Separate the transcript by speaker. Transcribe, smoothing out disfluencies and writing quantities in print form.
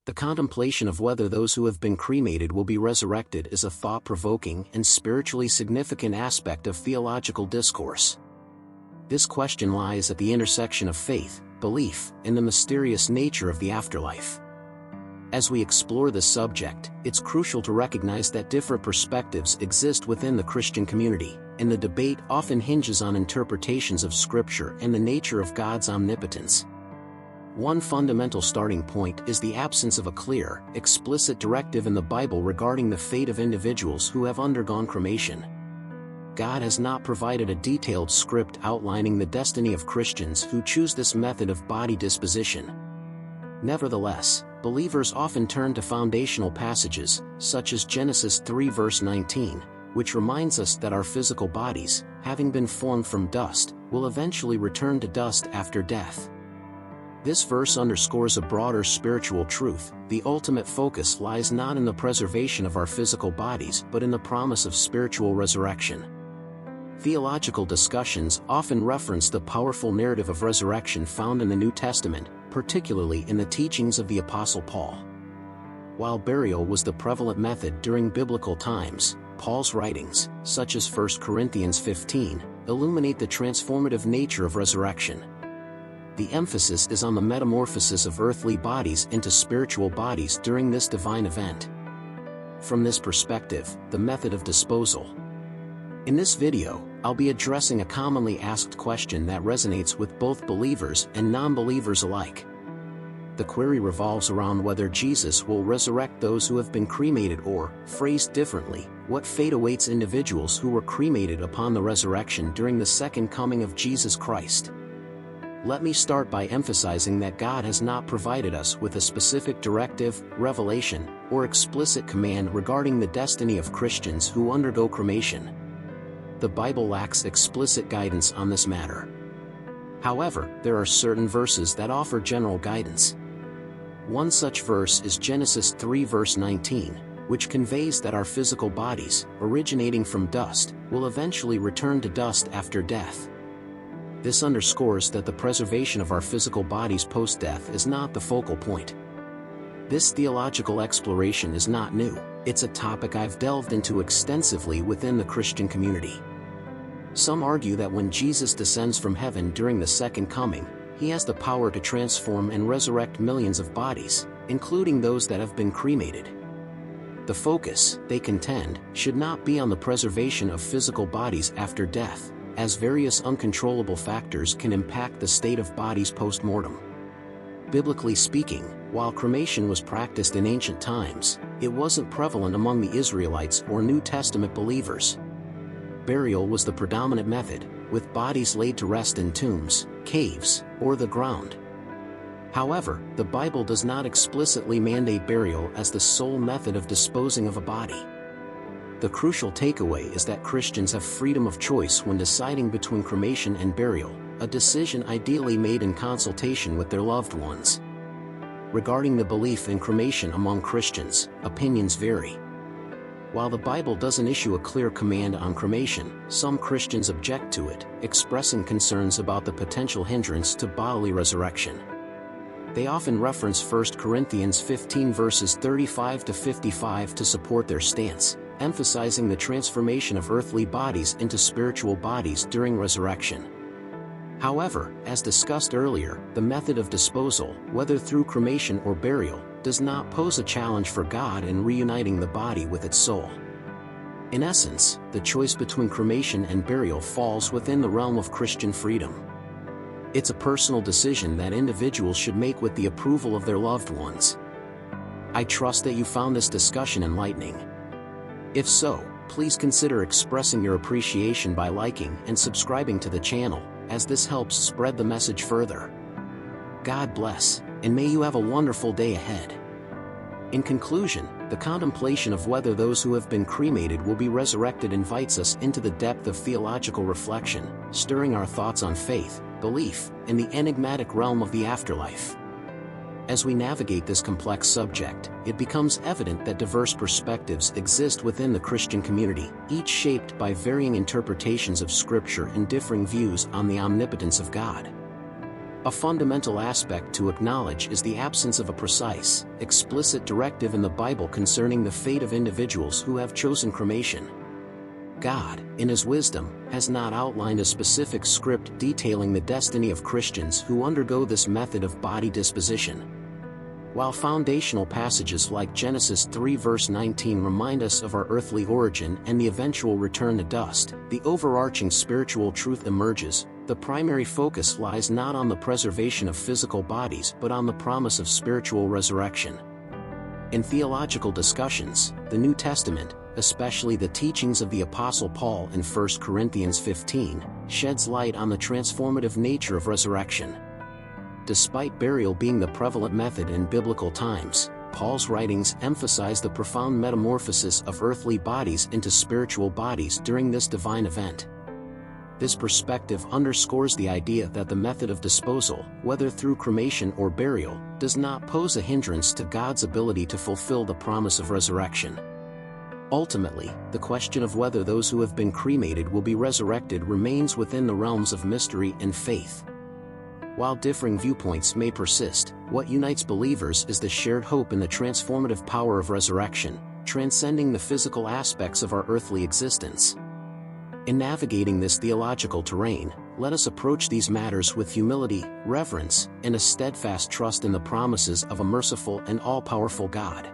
Speaker 1: The contemplation of whether those who have been cremated will be resurrected is a thought-provoking and spiritually significant aspect of theological discourse. This question lies at the intersection of faith, belief, and the mysterious nature of the afterlife. As we explore this subject, it's crucial to recognize that different perspectives exist within the Christian community, and the debate often hinges on interpretations of Scripture and the nature of God's omnipotence. One fundamental starting point is the absence of a clear, explicit directive in the Bible regarding the fate of individuals who have undergone cremation. God has not provided a detailed script outlining the destiny of Christians who choose this method of body disposition. Nevertheless, believers often turn to foundational passages, such as Genesis 3 verse 19, which reminds us that our physical bodies, having been formed from dust, will eventually return to dust after death. This verse underscores a broader spiritual truth: the ultimate focus lies not in the preservation of our physical bodies but in the promise of spiritual resurrection. Theological discussions often reference the powerful narrative of resurrection found in the New Testament, particularly in the teachings of the Apostle Paul. While burial was the prevalent method during biblical times, Paul's writings, such as 1 Corinthians 15, illuminate the transformative nature of resurrection. The emphasis is on the metamorphosis of earthly bodies into spiritual bodies during this divine event. From this perspective, the method of disposal. In this video, I'll be addressing a commonly asked question that resonates with both believers and non-believers alike. The query revolves around whether Jesus will resurrect those who have been cremated, or, phrased differently, what fate awaits individuals who were cremated upon the resurrection during the second coming of Jesus Christ. Let me start by emphasizing that God has not provided us with a specific directive, revelation, or explicit command regarding the destiny of Christians who undergo cremation. The Bible lacks explicit guidance on this matter. However, there are certain verses that offer general guidance. One such verse is Genesis 3 verse 19, which conveys that our physical bodies, originating from dust, will eventually return to dust after death. This underscores that the preservation of our physical bodies post-death is not the focal point. This theological exploration is not new. It's a topic I've delved into extensively within the Christian community. Some argue that when Jesus descends from heaven during the second coming, he has the power to transform and resurrect millions of bodies, including those that have been cremated. The focus, they contend, should not be on the preservation of physical bodies after death, as various uncontrollable factors can impact the state of bodies post-mortem. Biblically speaking, while cremation was practiced in ancient times, it wasn't prevalent among the Israelites or New Testament believers. Burial was the predominant method, with bodies laid to rest in tombs, caves, or the ground. However, the Bible does not explicitly mandate burial as the sole method of disposing of a body. The crucial takeaway is that Christians have freedom of choice when deciding between cremation and burial, a decision ideally made in consultation with their loved ones. Regarding the belief in cremation among Christians, opinions vary. While the Bible doesn't issue a clear command on cremation, some Christians object to it, expressing concerns about the potential hindrance to bodily resurrection. They often reference 1 Corinthians 15 verses 35 to 55 to support their stance, emphasizing the transformation of earthly bodies into spiritual bodies during resurrection. However, as discussed earlier, the method of disposal, whether through cremation or burial, does not pose a challenge for God in reuniting the body with its soul. In essence, the choice between cremation and burial falls within the realm of Christian freedom. It's a personal decision that individuals should make with the approval of their loved ones. I trust that you found this discussion enlightening. If so, please consider expressing your appreciation by liking and subscribing to the channel, as this helps spread the message further. God bless, and may you have a wonderful day ahead. In conclusion, the contemplation of whether those who have been cremated will be resurrected invites us into the depth of theological reflection, stirring our thoughts on faith, belief, and the enigmatic realm of the afterlife. As we navigate this complex subject, it becomes evident that diverse perspectives exist within the Christian community, each shaped by varying interpretations of Scripture and differing views on the omnipotence of God. A fundamental aspect to acknowledge is the absence of a precise, explicit directive in the Bible concerning the fate of individuals who have chosen cremation. God, in His wisdom, has not outlined a specific script detailing the destiny of Christians who undergo this method of body disposition. While foundational passages like Genesis 3 verse 19 remind us of our earthly origin and the eventual return to dust, the overarching spiritual truth emerges. The primary focus lies not on the preservation of physical bodies but on the promise of spiritual resurrection. In theological discussions, the New Testament, especially the teachings of the Apostle Paul in 1 Corinthians 15, sheds light on the transformative nature of resurrection. Despite burial being the prevalent method in biblical times, Paul's writings emphasize the profound metamorphosis of earthly bodies into spiritual bodies during this divine event. This perspective underscores the idea that the method of disposal, whether through cremation or burial, does not pose a hindrance to God's ability to fulfill the promise of resurrection. Ultimately, the question of whether those who have been cremated will be resurrected remains within the realms of mystery and faith. While differing viewpoints may persist, what unites believers is the shared hope in the transformative power of resurrection, transcending the physical aspects of our earthly existence. In navigating this theological terrain, let us approach these matters with humility, reverence, and a steadfast trust in the promises of a merciful and all-powerful God.